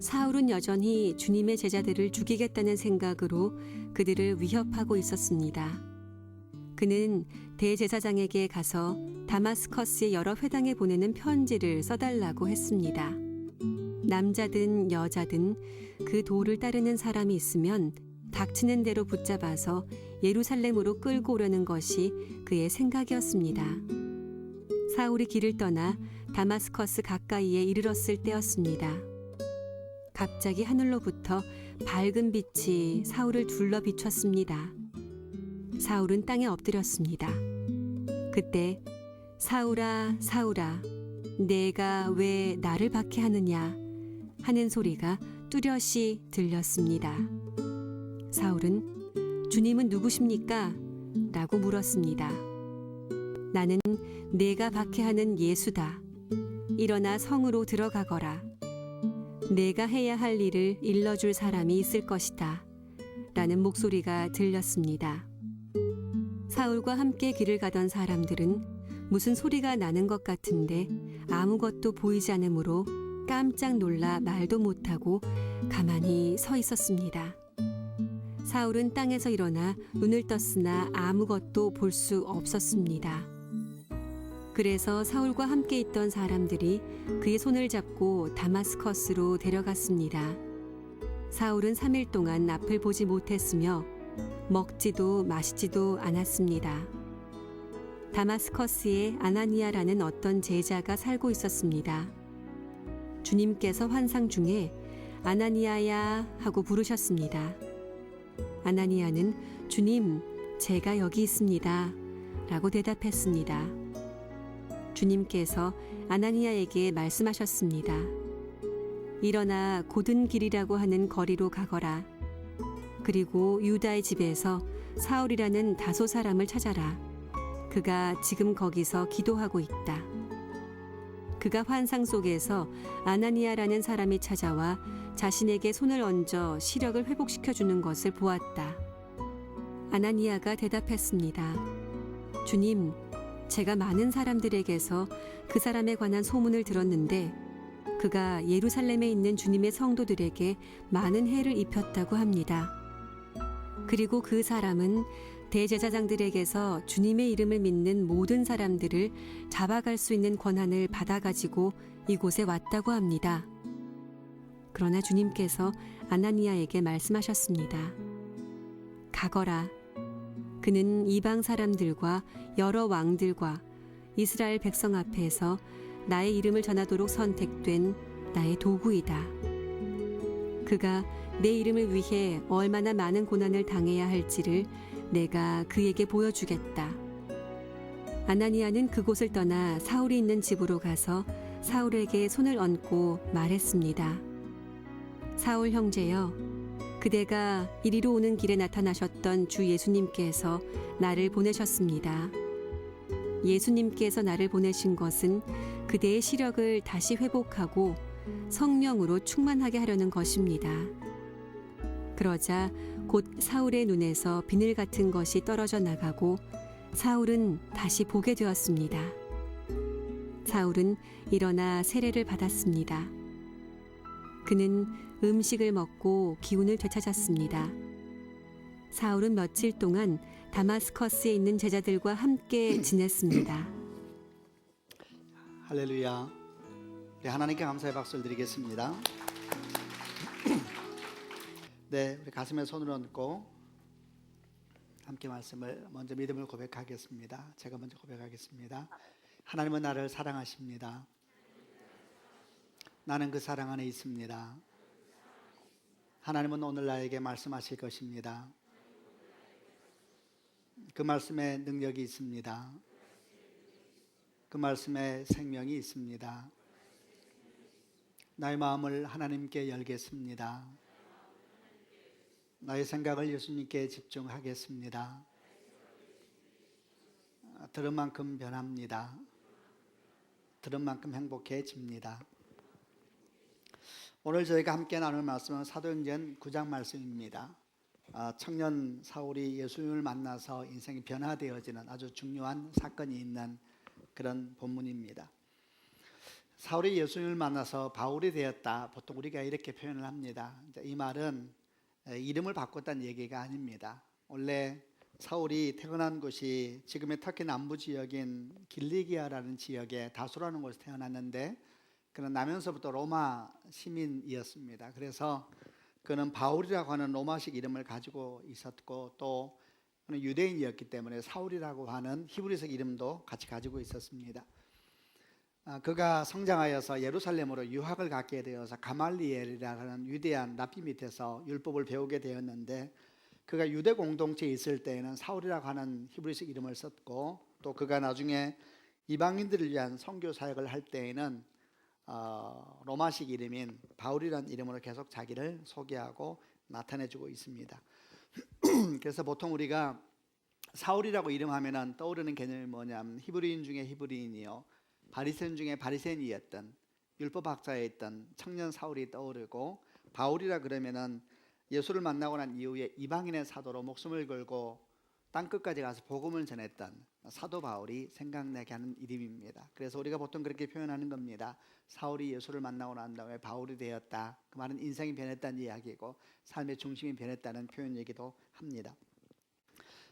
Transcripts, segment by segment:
사울은 여전히 주님의 제자들을 죽이겠다는 생각으로 그들을 위협하고 있었습니다. 그는 대제사장에게 가서 다마스커스의 여러 회당에 보내는 편지를 써달라고 했습니다. 남자든 여자든 그 도를 따르는 사람이 있으면 닥치는 대로 붙잡아서 예루살렘으로 끌고 오려는 것이 그의 생각이었습니다. 사울이 길을 떠나 다마스커스 가까이에 이르렀을 때였습니다. 갑자기 하늘로부터 밝은 빛이 사울을 둘러 비췄습니다. 사울은 땅에 엎드렸습니다. 그때 사울아, 사울아, 내가 왜 나를 박해하느냐 하는 소리가 뚜렷이 들렸습니다. 사울은 주님은 누구십니까? 라고 물었습니다. 나는 내가 박해하는 예수다. 일어나 성으로 들어가거라. 내가 해야 할 일을 일러줄 사람이 있을 것이다. 라는 목소리가 들렸습니다. 사울과 함께 길을 가던 사람들은 무슨 소리가 나는 것 같은데 아무것도 보이지 않으므로 깜짝 놀라 말도 못하고 가만히 서 있었습니다. 사울은 땅에서 일어나 눈을 떴으나 아무것도 볼 수 없었습니다. 그래서 사울과 함께 있던 사람들이 그의 손을 잡고 다마스커스로 데려갔습니다. 사울은 3일 동안 앞을 보지 못했으며 먹지도 마시지도 않았습니다. 다마스커스에 아나니아라는 어떤 제자가 살고 있었습니다. 주님께서 환상 중에 아나니아야 하고 부르셨습니다. 아나니아는 주님, 제가 여기 있습니다. 라고 대답했습니다. 주님께서 아나니아에게 말씀하셨습니다. 일어나 곧은 길이라고 하는 거리로 가거라. 그리고 유다의 집에서 사울이라는 다소 사람을 찾아라. 그가 지금 거기서 기도하고 있다. 그가 환상 속에서 아나니아라는 사람이 찾아와 자신에게 손을 얹어 시력을 회복시켜주는 것을 보았다. 아나니아가 대답했습니다. 주님, 제가 많은 사람들에게서 그 사람에 관한 소문을 들었는데 그가 예루살렘에 있는 주님의 성도들에게 많은 해를 입혔다고 합니다. 그리고 그 사람은 대제사장들에게서 주님의 이름을 믿는 모든 사람들을 잡아갈 수 있는 권한을 받아가지고 이곳에 왔다고 합니다. 그러나 주님께서 아나니아에게 말씀하셨습니다. 가거라. 그는 이방 사람들과 여러 왕들과 이스라엘 백성 앞에서 나의 이름을 전하도록 선택된 나의 도구이다. 그가 내 이름을 위해 얼마나 많은 고난을 당해야 할지를 내가 그에게 보여주겠다. 아나니아는 그곳을 떠나 사울이 있는 집으로 가서 사울에게 손을 얹고 말했습니다. 사울 형제여, 그대가 이리로 오는 길에 나타나셨던 주 예수님께서 나를 보내셨습니다. 예수님께서 나를 보내신 것은 그대의 시력을 다시 회복하고 성령으로 충만하게 하려는 것입니다. 그러자 곧 사울의 눈에서 비늘 같은 것이 떨어져 나가고 사울은 다시 보게 되었습니다. 사울은 일어나 세례를 받았습니다. 그는 음식을 먹고 기운을 되찾았습니다. 사울은 며칠 동안 다마스커스에 있는 제자들과 함께 지냈습니다. 할렐루야. 네, 하나님께 감사의 박수를 드리겠습니다. 네, 우리 가슴에 손을 얹고 함께 말씀을 먼저 믿음을 고백하겠습니다. 제가 먼저 고백하겠습니다. 하나님은 나를 사랑하십니다. 나는 그 사랑 안에 있습니다. 하나님은 오늘 나에게 말씀하실 것입니다. 그 말씀에 능력이 있습니다. 그 말씀에 생명이 있습니다. 나의 마음을 하나님께 열겠습니다. 나의 생각을 예수님께 집중하겠습니다. 들은 만큼 변합니다. 들은 만큼 행복해집니다. 오늘 저희가 함께 나눌 말씀은 사도행전 9장 말씀입니다. 청년 사울이 예수님을 만나서 인생이 변화되어지는 아주 중요한 사건이 있는 그런 본문입니다. 사울이 예수님을 만나서 바울이 되었다. 보통 우리가 이렇게 표현을 합니다. 이 말은 이름을 바꿨다는 얘기가 아닙니다. 원래 사울이 태어난 곳이 지금의 터키 남부 지역인 길리기아라는 지역에 다소라는 곳에 태어났는데, 그는 나면서부터 로마 시민이었습니다. 그래서 그는 바울이라고 하는 로마식 이름을 가지고 있었고, 또 그는 유대인이었기 때문에 사울이라고 하는 히브리식 이름도 같이 가지고 있었습니다. 그가 성장하여서 예루살렘으로 유학을 가게 되어서 가말리엘이라는 위대한 랍비 밑에서 율법을 배우게 되었는데, 그가 유대 공동체에 있을 때에는 사울이라고 하는 히브리식 이름을 썼고, 또 그가 나중에 이방인들을 위한 선교 사역을 할 때에는 로마식 이름인 바울이라는 이름으로 계속 자기를 소개하고 나타내주고 있습니다. 그래서 보통 우리가 사울이라고 이름하면 떠오르는 개념이 뭐냐면 히브리인 중에 히브리인이요, 바리새인 중에 바리새인이었던 율법학자였던 청년 사울이 떠오르고, 바울이라 그러면은 예수를 만나고 난 이후에 이방인의 사도로 목숨을 걸고 땅끝까지 가서 복음을 전했던 사도 바울이 생각나게 하는 이름입니다. 그래서 우리가 보통 그렇게 표현하는 겁니다. 사울이 예수를 만나고 난 다음에 바울이 되었다. 그 말은 인생이 변했다는 이야기고 삶의 중심이 변했다는 표현이기도 합니다.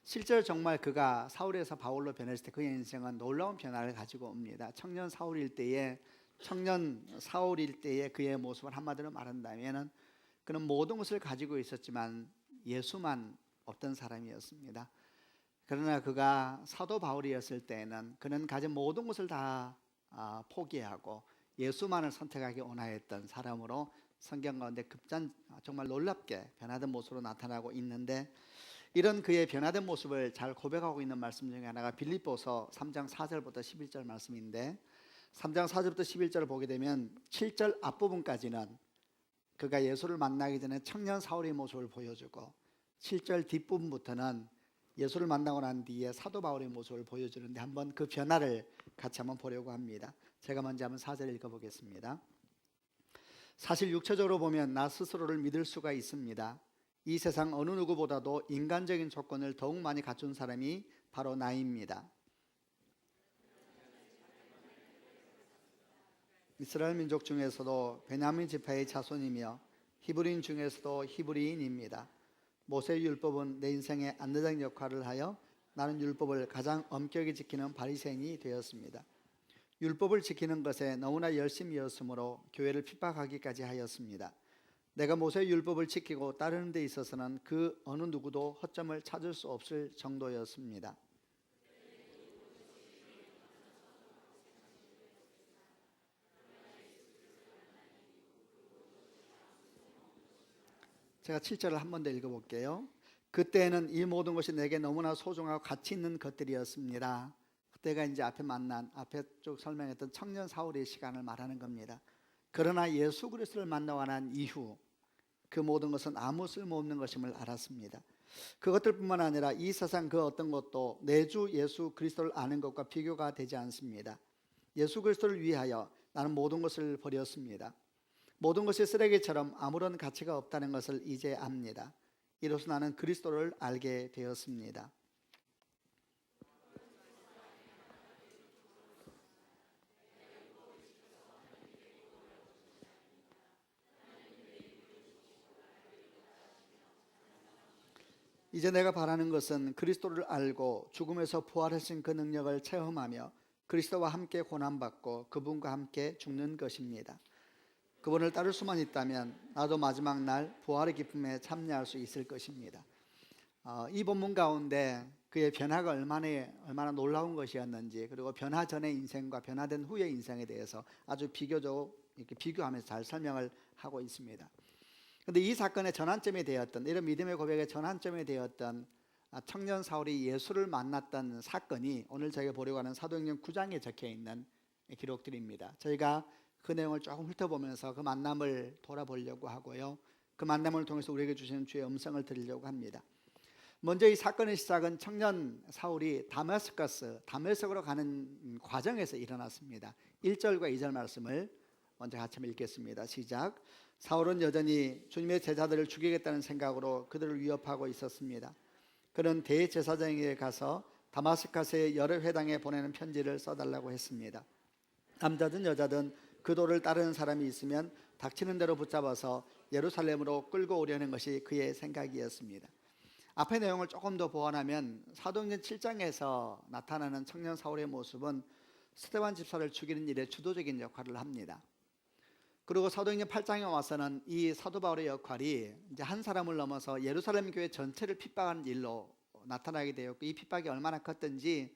실제로 정말 그가 사울에서 바울로 변했을 때 그의 인생은 놀라운 변화를 가지고 옵니다. 청년 사울일 때의 그의 모습을 한마디로 말한다면, 그는 모든 것을 가지고 있었지만 예수만 없던 사람이었습니다. 그러나 그가 사도 바울이었을 때에는 그는 가진 모든 것을 다 포기하고 예수만을 선택하기 원하였던 사람으로 성경 가운데 정말 놀랍게 변화된 모습으로 나타나고 있는데, 이런 그의 변화된 모습을 잘 고백하고 있는 말씀 중에 하나가 빌립보서 3장 4절부터 11절 말씀인데, 3장 4절부터 11절을 보게 되면 7절 앞부분까지는 그가 예수를 만나기 전에 청년 사울의 모습을 보여주고, 7절 뒷부분부터는 예수를 만나고 난 뒤에 사도 바울의 모습을 보여주는데, 한번 그 변화를 같이 한번 보려고 합니다. 제가 먼저 한번 4절 읽어보겠습니다. 사실 육체적으로 보면 나 스스로를 믿을 수가 있습니다. 이 세상 어느 누구보다도 인간적인 조건을 더욱 많이 갖춘 사람이 바로 나입니다. 이스라엘 민족 중에서도 베냐민 지파의 자손이며 히브리인 중에서도 히브리인입니다. 모세의 율법은 내 인생의 안내장 역할을 하여 나는 율법을 가장 엄격히 지키는 바리새인이 되었습니다. 율법을 지키는 것에 너무나 열심이었으므로 교회를 핍박하기까지 하였습니다. 내가 모세의 율법을 지키고 따르는 데 있어서는 그 어느 누구도 허점을 찾을 수 없을 정도였습니다. 제가 7절을 한 번 더 읽어볼게요. 그때는 이 모든 것이 내게 너무나 소중하고 가치 있는 것들이었습니다. 그때가 이제 앞에 쭉 설명했던 청년 사울의 시간을 말하는 겁니다. 그러나 예수 그리스도를 만나고 난 이후 그 모든 것은 아무 쓸모없는 것임을 알았습니다. 그것들뿐만 아니라 이 세상 그 어떤 것도 내 주 예수 그리스도를 아는 것과 비교가 되지 않습니다. 예수 그리스도를 위하여 나는 모든 것을 버렸습니다. 모든 것이 쓰레기처럼 아무런 가치가 없다는 것을 이제 압니다. 이로써 나는 그리스도를 알게 되었습니다. 이제 내가 바라는 것은 그리스도를 알고 죽음에서 부활하신 그 능력을 체험하며 그리스도와 함께 고난받고 그분과 함께 죽는 것입니다. 그분을 따를 수만 있다면 나도 마지막 날 부활의 기쁨에 참여할 수 있을 것입니다. 이 본문 가운데 그의 변화가 얼마나 놀라운 것이었는지, 그리고 변화 전의 인생과 변화된 후의 인생에 대해서 아주 이렇게 비교하면서 잘 설명을 하고 있습니다. 그런데 이 사건의 전환점이 되었던, 이런 믿음의 고백의 전환점이 되었던 청년 사울이 예수를 만났던 사건이 오늘 저희가 보려고 하는 사도행전 9장에 적혀 있는 기록들입니다. 저희가 그 내용을 조금 훑어보면서 그 만남을 돌아보려고 하고요, 그 만남을 통해서 우리에게 주시는 주의 음성을 들으려고 합니다. 먼저 이 사건의 시작은 청년 사울이 다메섹으로 가는 과정에서 일어났습니다. 1절과 2절 말씀을 먼저 같이 읽겠습니다. 시작. 사울은 여전히 주님의 제자들을 죽이겠다는 생각으로 그들을 위협하고 있었습니다. 그는 대제사장에게 가서 다마스커스의 여러 회당에 보내는 편지를 써달라고 했습니다. 남자든 여자든 그 도를 따르는 사람이 있으면 닥치는 대로 붙잡아서 예루살렘으로 끌고 오려는 것이 그의 생각이었습니다. 앞의 내용을 조금 더 보완하면 사도행전 7장에서 나타나는 청년 사울의 모습은 스데반 집사를 죽이는 일에 주도적인 역할을 합니다. 그리고 사도행전 8장에 와서는 이 사도 바울의 역할이 이제 한 사람을 넘어서 예루살렘 교회 전체를 핍박하는 일로 나타나게 되었고, 이 핍박이 얼마나 컸던지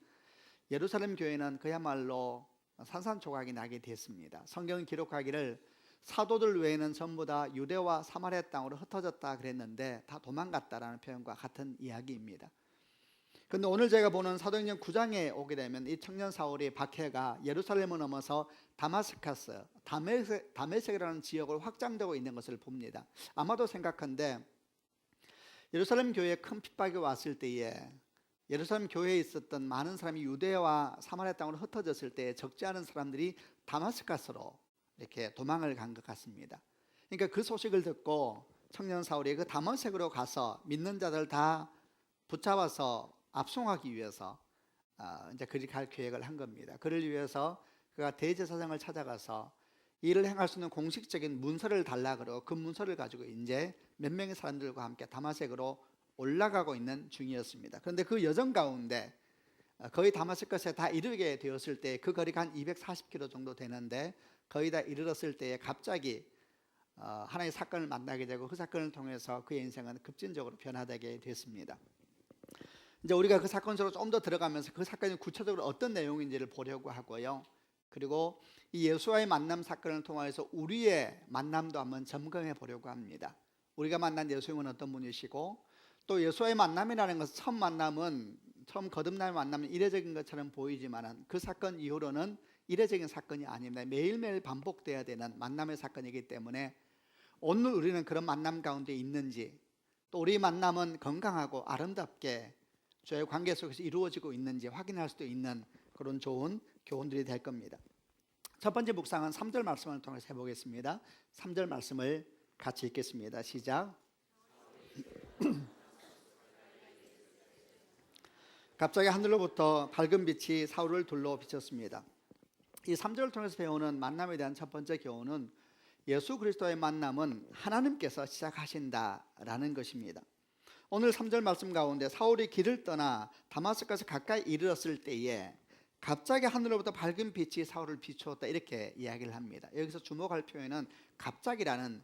예루살렘 교회는 그야말로 산산조각이 나게 됐습니다. 성경은 기록하기를 사도들 외에는 전부 다 유대와 사마리아 땅으로 흩어졌다 그랬는데 다 도망갔다라는 표현과 같은 이야기입니다. 그런데 오늘 제가 보는 사도행전 9장에 오게 되면 이 청년 사울이 박해가 예루살렘을 넘어서 다마스커스, 다메섹이라는 지역을 확장되고 있는 것을 봅니다. 아마도 생각한데 예루살렘 교회에 큰 핍박이 왔을 때에 예루살렘 교회에 있었던 많은 사람이 유대와 사마리아 땅으로 흩어졌을 때 적지 않은 사람들이 다마스커스로 이렇게 도망을 간 것 같습니다. 그러니까 그 소식을 듣고 청년 사울이 그 다메섹으로 가서 믿는 자들 다 붙잡아서 압송하기 위해서 이제 그리 갈 계획을 한 겁니다. 그를 위해서 그가 대제사장을 찾아가서 이를 행할 수 있는 공식적인 문서를 달라 그러고 그 문서를 가지고 이제 몇 명의 사람들과 함께 다마섹으로 올라가고 있는 중이었습니다. 그런데 그 여정 가운데 거의 다마스커스에 다 이르게 되었을 때 그 거리가 한 240km 정도 되는데 거의 다 이르렀을 때에 갑자기 하나의 사건을 만나게 되고 그 사건을 통해서 그의 인생은 급진적으로 변화되게 됐습니다. 이제 우리가 그 사건 속으로 좀 더 들어가면서 그 사건이 구체적으로 어떤 내용인지를 보려고 하고요. 그리고 이 예수와의 만남 사건을 통해서 우리의 만남도 한번 점검해 보려고 합니다. 우리가 만난 예수님은 어떤 분이시고 또 예수와의 만남이라는 것은 처음 거듭날 만남은 이례적인 것처럼 보이지만 그 사건 이후로는 이례적인 사건이 아닙니다. 매일매일 반복돼야 되는 만남의 사건이기 때문에 오늘 우리는 그런 만남 가운데 있는지, 또 우리 만남은 건강하고 아름답게 저의 관계 속에서 이루어지고 있는지 확인할 수도 있는 그런 좋은 교훈들이 될 겁니다. 첫 번째 묵상은 3절 말씀을 통해서 해보겠습니다. 3절 말씀을 같이 읽겠습니다. 시작. 갑자기 하늘로부터 밝은 빛이 사울을 둘러 비쳤습니다. 이 3절을 통해서 배우는 만남에 대한 첫 번째 교훈은 예수 그리스도의 만남은 하나님께서 시작하신다라는 것입니다. 오늘 3절 말씀 가운데 사울이 길을 떠나 다마스커스 가까이 이르렀을 때에 갑자기 하늘로부터 밝은 빛이 사울을 비추었다 이렇게 이야기를 합니다. 여기서 주목할 표현은 갑자기라는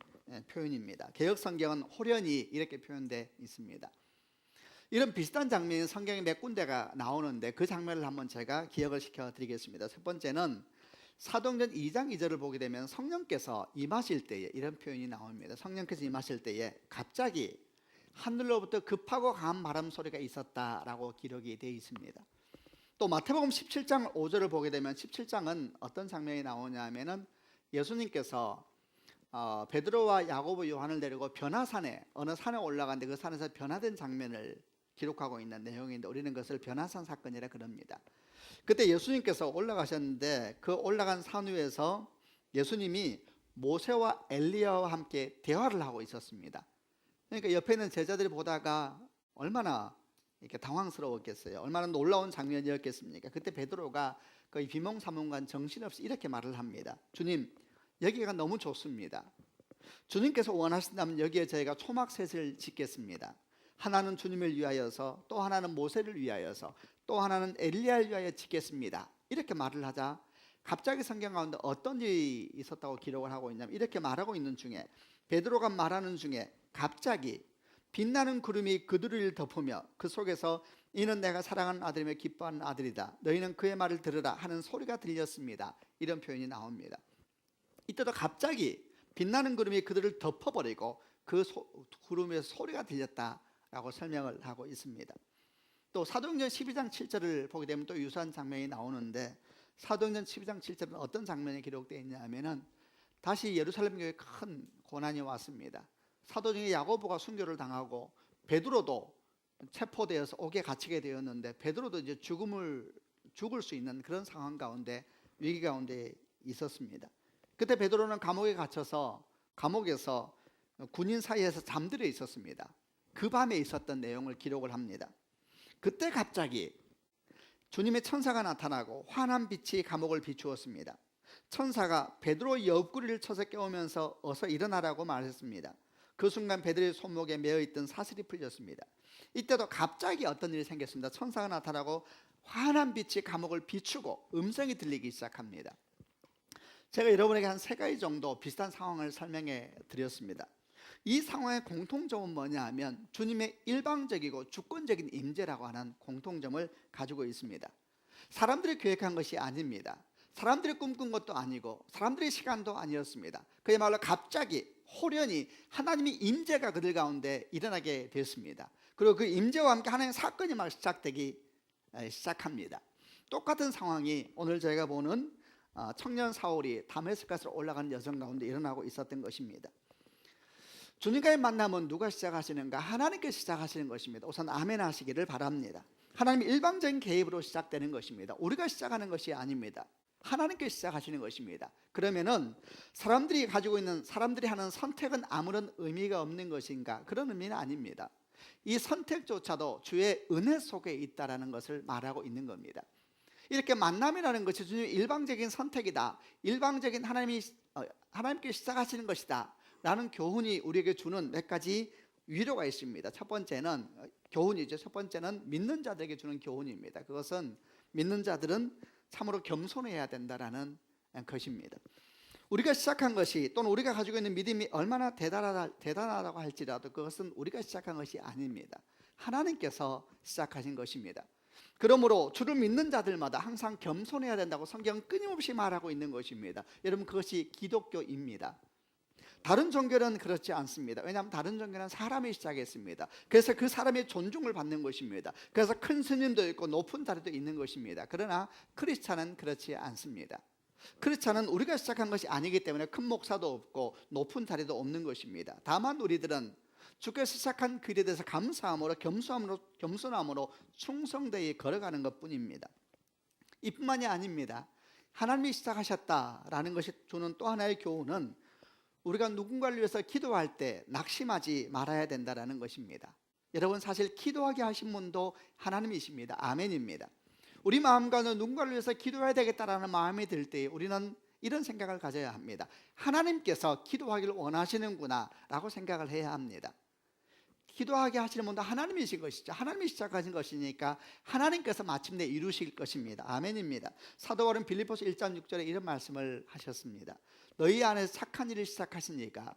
표현입니다. 개역 성경은 호련히 이렇게 표현되어 있습니다. 이런 비슷한 장면이 성경에 몇 군데가 나오는데 그 장면을 한번 제가 기억을 시켜드리겠습니다. 첫 번째는 사도행전 2장 2절을 보게 되면 성령께서 임하실 때에 이런 표현이 나옵니다. 성령께서 임하실 때에 갑자기 하늘로부터 급하고 강한 바람 소리가 있었다라고 기록이 되어 있습니다. 또 마태복음 17장 5절을 보게 되면 17장은 어떤 장면이 나오냐 하면은 예수님께서 베드로와 야고보 요한을 데리고 변화산에 어느 산에 올라갔는데 그 산에서 변화된 장면을 기록하고 있는 내용인데 우리는 그것을 변화산 사건이라 그럽니다. 그때 예수님께서 올라가셨는데 그 올라간 산 위에서 예수님이 모세와 엘리야와 함께 대화를 하고 있었습니다. 그러니까 옆에 있는 제자들이 보다가 얼마나 이렇게 당황스러웠겠어요. 얼마나 놀라운 장면이었겠습니까? 그때 베드로가 거의 비몽사몽간 정신없이 이렇게 말을 합니다. 주님, 여기가 너무 좋습니다. 주님께서 원하신다면 여기에 저희가 초막셋을 짓겠습니다. 하나는 주님을 위하여서, 또 하나는 모세를 위하여서, 또 하나는 엘리야를 위하여 짓겠습니다. 이렇게 말을 하자 갑자기 성경 가운데 어떤 일이 있었다고 기록을 하고 있냐면 이렇게 말하고 있는 중에 베드로가 말하는 중에 갑자기 빛나는 구름이 그들을 덮으며 그 속에서 이는 내가 사랑하는 아들이며 기뻐하는 아들이다. 너희는 그의 말을 들으라 하는 소리가 들렸습니다. 이런 표현이 나옵니다. 이때도 갑자기 빛나는 구름이 그들을 덮어버리고 그 구름에서 소리가 들렸다라고 설명을 하고 있습니다. 또 사도행전 12장 7절을 보게 되면 또 유사한 장면이 나오는데 사도행전 12장 7절은 어떤 장면이 기록되어 있냐면은 다시 예루살렘 교회에 큰 고난이 왔습니다. 사도 중에 야고보가 순교를 당하고 베드로도 체포되어서 옥에 갇히게 되었는데 베드로도 이제 죽을 수 있는 그런 상황 가운데 위기 가운데 있었습니다. 그때 베드로는 감옥에 갇혀서 감옥에서 군인 사이에서 잠들어 있었습니다. 그 밤에 있었던 내용을 기록을 합니다. 그때 갑자기 주님의 천사가 나타나고 환한 빛이 감옥을 비추었습니다. 천사가 베드로 옆구리를 쳐서 깨우면서 어서 일어나라고 말했습니다. 그 순간 베드로의 손목에 매어있던 사슬이 풀렸습니다. 이때도 갑자기 어떤 일이 생겼습니다. 천사가 나타나고 환한 빛이 감옥을 비추고 음성이 들리기 시작합니다. 제가 여러분에게 한 3가지 정도 비슷한 상황을 설명해 드렸습니다. 이 상황의 공통점은 뭐냐 하면 주님의 일방적이고 주권적인 임재라고 하는 공통점을 가지고 있습니다. 사람들이 계획한 것이 아닙니다. 사람들이 꿈꾼 것도 아니고 사람들의 시간도 아니었습니다. 그야말로 갑자기 호련히 하나님의 임재가 그들 가운데 일어나게 됐습니다. 그리고 그 임재와 함께 하나님의 사건이 막 시작합니다. 똑같은 상황이 오늘 저희가 보는 청년 사울이 다메스커스로 올라가는 여정 가운데 일어나고 있었던 것입니다. 주님과의 만남은 누가 시작하시는가? 하나님께서 시작하시는 것입니다. 우선 아멘 하시기를 바랍니다. 하나님의 일방적인 개입으로 시작되는 것입니다. 우리가 시작하는 것이 아닙니다. 하나님께서 시작하시는 것입니다. 그러면은 사람들이 가지고 있는, 사람들이 하는 선택은 아무런 의미가 없는 것인가? 그런 의미는 아닙니다. 이 선택조차도 주의 은혜 속에 있다라는 것을 말하고 있는 겁니다. 이렇게 만남이라는 것이 주님의 일방적인 선택이다, 일방적인 하나님께 시작하시는 것이다 라는 교훈이 우리에게 주는 몇 가지 위로가 있습니다. 첫 번째는 교훈이죠. 첫 번째는 믿는 자들에게 주는 교훈입니다. 그것은 믿는 자들은 참으로 겸손해야 된다라는 것입니다. 우리가 시작한 것이, 또는 우리가 가지고 있는 믿음이 얼마나 대단하다고 할지라도 그것은 우리가 시작한 것이 아닙니다. 하나님께서 시작하신 것입니다. 그러므로 주를 믿는 자들마다 항상 겸손해야 된다고 성경은 끊임없이 말하고 있는 것입니다. 여러분, 그것이 기독교입니다. 다른 종교는 그렇지 않습니다. 왜냐하면 다른 종교는 사람이 시작했습니다. 그래서 그 사람의 존중을 받는 것입니다. 그래서 큰 스님도 있고 높은 자리도 있는 것입니다. 그러나 크리스찬은 그렇지 않습니다. 크리스찬은 우리가 시작한 것이 아니기 때문에 큰 목사도 없고 높은 자리도 없는 것입니다. 다만 우리들은 주께서 시작한 그 일에 대해서 감사함으로, 겸손함으로 충성되이 걸어가는 것뿐입니다. 이뿐만이 아닙니다. 하나님이 시작하셨다라는 것이 주는 또 하나의 교훈은 우리가 누군가를 위해서 기도할 때 낙심하지 말아야 된다는 것입니다. 여러분, 사실 기도하게 하신 분도 하나님이십니다. 아멘입니다. 우리 마음과는 누군가를 위해서 기도해야 되겠다라는 마음이 들 때 우리는 이런 생각을 가져야 합니다. 하나님께서 기도하기를 원하시는구나 라고 생각을 해야 합니다. 기도하게 하시는 분도 하나님이신 것이죠. 하나님이 시작하신 것이니까 하나님께서 마침내 이루실 것입니다. 아멘입니다. 사도 바울은 빌립보서 1장 6절에 이런 말씀을 하셨습니다. 너희 안에서 착한 일을 시작하시니까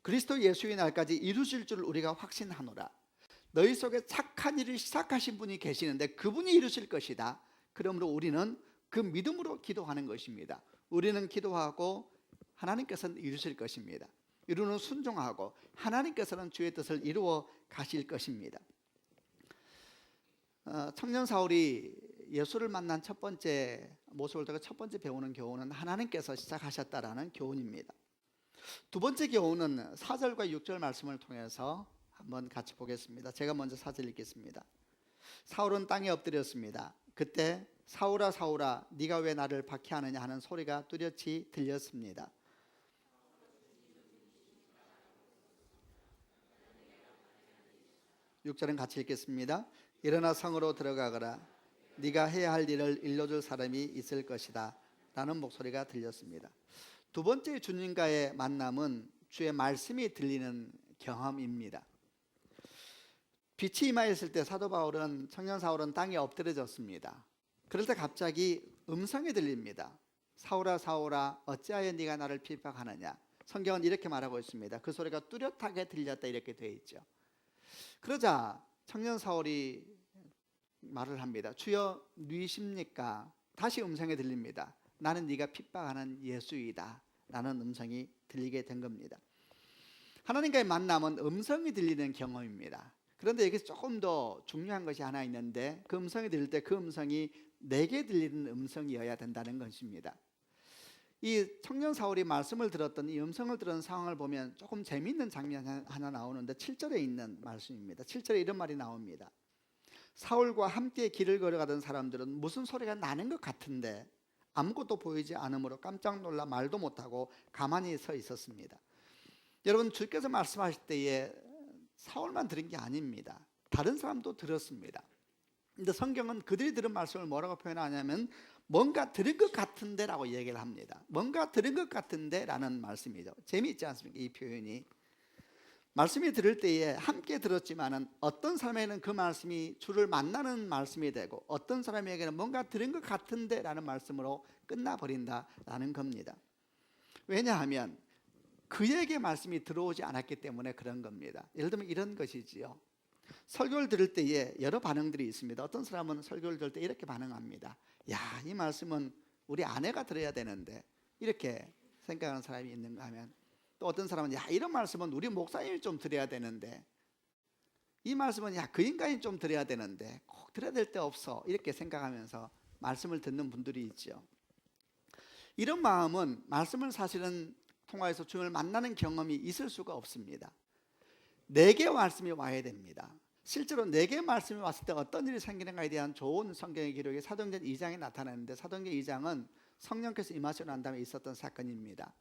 그리스도 예수의 날까지 이루실 줄 우리가 확신하노라. 너희 속에 착한 일을 시작하신 분이 계시는데 그분이 이루실 것이다. 그러므로 우리는 그 믿음으로 기도하는 것입니다. 우리는 기도하고 하나님께서는 이루실 것입니다. 이루는 순종하고 하나님께서는 주의 뜻을 이루어 가실 것입니다. 청년 사울이 예수를 만난 첫 번째 모습을 통해 첫 번째 배우는 교훈은 하나님께서 시작하셨다라는 교훈입니다. 두 번째 교훈은 4절과 6절 말씀을 통해서 한번 같이 보겠습니다. 제가 먼저 4절 읽겠습니다. 사울은 땅에 엎드렸습니다. 그때 사울아 사울아 네가 왜 나를 박해하느냐 하는 소리가 뚜렷이 들렸습니다. 6절은 같이 읽겠습니다. 일어나 성으로 들어가거라. 네가 해야 할 일을 일러줄 사람이 있을 것이다 라는 목소리가 들렸습니다. 두 번째 주님과의 만남은 주의 말씀이 들리는 경험입니다. 빛이 임하였을 때 사도 바울은, 청년 사울은 땅에 엎드려졌습니다. 그럴 때 갑자기 음성이 들립니다. 사울아 사울아 어찌하여 네가 나를 핍박하느냐. 성경은 이렇게 말하고 있습니다. 그 소리가 뚜렷하게 들렸다 이렇게 되어 있죠. 그러자 청년 사울이 말을 합니다. 주여 누이십니까? 다시 음성이 들립니다. 나는 네가 핍박하는 예수이다 라는 음성이 들리게 된 겁니다. 하나님과의 만남은 음성이 들리는 경험입니다. 그런데 여기서 조금 더 중요한 것이 하나 있는데, 그 음성이 들릴 때 그 음성이 내게 들리는 음성이어야 된다는 것입니다. 이 청년 사울이 말씀을 들었던, 이 음성을 들은 상황을 보면 조금 재미있는 장면 하나 나오는데 7절에 있는 말씀입니다. 7절에 이런 말이 나옵니다. 사울과 함께 길을 걸어가던 사람들은 무슨 소리가 나는 것 같은데 아무것도 보이지 않으므로 깜짝 놀라 말도 못하고 가만히 서 있었습니다. 여러분, 주께서 말씀하실 때에 사울만 들은 게 아닙니다. 다른 사람도 들었습니다. 근데 성경은 그들이 들은 말씀을 뭐라고 표현하냐면 뭔가 들은 것 같은데 라고 얘기를 합니다. 뭔가 들은 것 같은데 라는 말씀이죠. 재미있지 않습니까? 이 표현이. 말씀이 들을 때에 함께 들었지만은 어떤 사람에게는 그 말씀이 주를 만나는 말씀이 되고 어떤 사람에게는 뭔가 들은 것 같은데 라는 말씀으로 끝나버린다라는 겁니다. 왜냐하면 그에게 말씀이 들어오지 않았기 때문에 그런 겁니다. 예를 들면 이런 것이지요. 설교를 들을 때에 여러 반응들이 있습니다. 어떤 사람은 설교를 들을 때 이렇게 반응합니다. 야, 이 말씀은 우리 아내가 들어야 되는데, 이렇게 생각하는 사람이 있는가 하면, 또 어떤 사람은 야, 이런 말씀은 우리 목사님이 좀 들어야 되는데, 이 말씀은 야, 그 인간이 좀 들어야 되는데 꼭 들어야 될 때 없어, 이렇게 생각하면서 말씀을 듣는 분들이 있죠. 이런 마음은 말씀을 사실은 통하여서 주님을 만나는 경험이 있을 수가 없습니다. 내게 말씀이 와야 됩니다. 실제로 내게 말씀이 왔을 때 어떤 일이 생기는가에 대한 좋은 성경의 기록이 사도행전 2장에 나타나는데, 사도행전 2장은 성령께서 임하시고 난 다음에 있었던 사건입니다.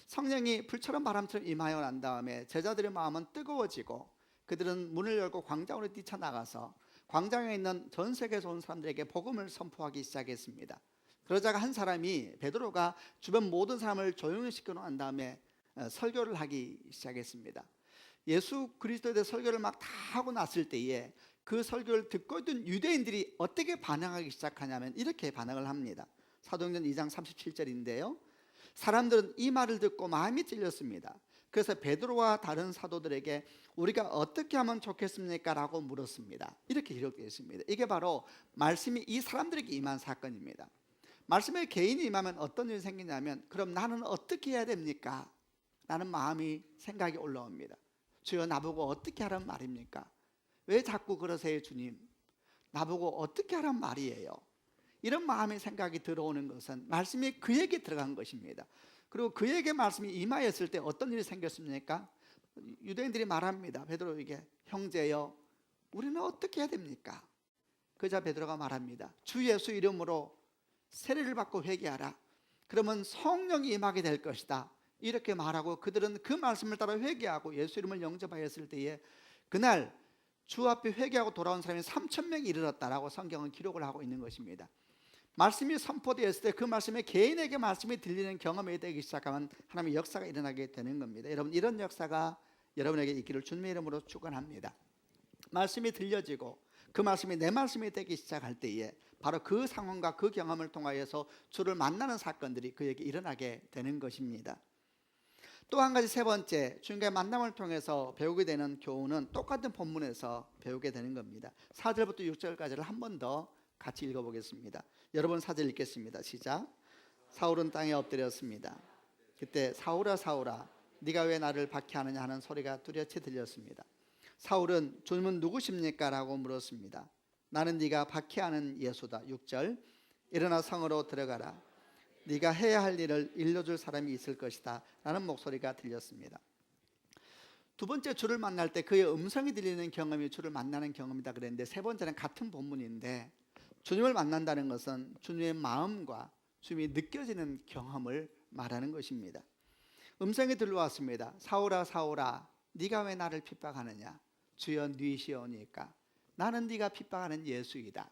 성령이 불처럼 바람처럼 임하여 난 다음에 제자들의 마음은 뜨거워지고 그들은 문을 열고 광장으로 뛰쳐나가서 광장에 있는 전 세계에서 온 사람들에게 복음을 선포하기 시작했습니다. 그러자가 한 사람이, 베드로가 주변 모든 사람을 조용히 시켜놓은 다음에 설교를 하기 시작했습니다. 예수 그리스도에 대해 설교를 막 다 하고 났을 때에 그 설교를 듣고 있던 유대인들이 어떻게 반응하기 시작하냐면 이렇게 반응을 합니다. 사도행전 2장 37절인데요. 사람들은 이 말을 듣고 마음이 찔렸습니다. 그래서 베드로와 다른 사도들에게 우리가 어떻게 하면 좋겠습니까? 라고 물었습니다. 이렇게 기록되어 있습니다. 이게 바로 말씀이 이 사람들에게 임한 사건입니다. 말씀에 개인이 임하면 어떤 일이 생기냐면, 그럼 나는 어떻게 해야 됩니까? 라는 마음이, 생각이 올라옵니다. 주여, 나보고 어떻게 하란 말입니까? 왜 자꾸 그러세요 주님? 나보고 어떻게 하란 말이에요? 이런 마음의 생각이 들어오는 것은 말씀이 그에게 들어간 것입니다. 그리고 그에게 말씀이 임하였을 때 어떤 일이 생겼습니까? 유대인들이 말합니다. 베드로에게, 형제여, 우리는 어떻게 해야 됩니까? 그자 베드로가 말합니다. 주 예수 이름으로 세례를 받고 회개하라. 그러면 성령이 임하게 될 것이다. 이렇게 말하고 그들은 그 말씀을 따라 회개하고 예수 이름을 영접하였을 때에 그날 주 앞에 회개하고 돌아온 사람이 3,000명이 이르렀다라고 성경은 기록을 하고 있는 것입니다. 말씀이 선포되었을 때 그 말씀에 개인에게 말씀이 들리는 경험이 되기 시작하면 하나님의 역사가 일어나게 되는 겁니다. 여러분, 이런 역사가 여러분에게 있기를 주님의 이름으로 축원합니다. 말씀이 들려지고 그 말씀이 내 말씀이 되기 시작할 때에 바로 그 상황과 그 경험을 통하여서 주를 만나는 사건들이 그에게 일어나게 되는 것입니다. 또 한 가지, 세 번째, 주님과의 만남을 통해서 배우게 되는 교훈은 똑같은 본문에서 배우게 되는 겁니다. 4절부터 6절까지를 한 번 더 같이 읽어보겠습니다. 여러분 4절 읽겠습니다. 시작. 사울은 땅에 엎드렸습니다. 그때 사울아 사울아 네가 왜 나를 박해하느냐 하는 소리가 뚜렷이 들렸습니다. 사울은 주님은 누구십니까? 라고 물었습니다. 나는 네가 박해하는 예수다. 6절. 일어나 성으로 들어가라. 네가 해야 할 일을 일러줄 사람이 있을 것이다 라는 목소리가 들렸습니다. 두 번째, 주를 만날 때 그의 음성이 들리는 경험이 주를 만나는 경험이다 그랬는데, 세 번째는 같은 본문인데, 주님을 만난다는 것은 주님의 마음과 주님이 느껴지는 경험을 말하는 것입니다. 음성이 들려왔습니다. 사울아 사울아 네가 왜 나를 핍박하느냐? 주여 네시오니까 나는 네가 핍박하는 예수이다.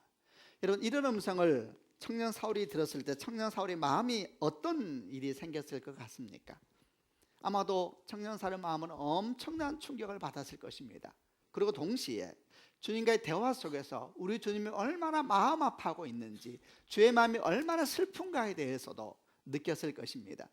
여러분, 이런 음성을 청년 사울이 들었을 때 청년 사울의 마음이 어떤 일이 생겼을 것 같습니까? 아마도 청년 사울의 마음은 엄청난 충격을 받았을 것입니다. 그리고 동시에 주님과의 대화 속에서 우리 주님이 얼마나 마음 아파하고 있는지, 주의 마음이 얼마나 슬픈가에 대해서도 느꼈을 것입니다.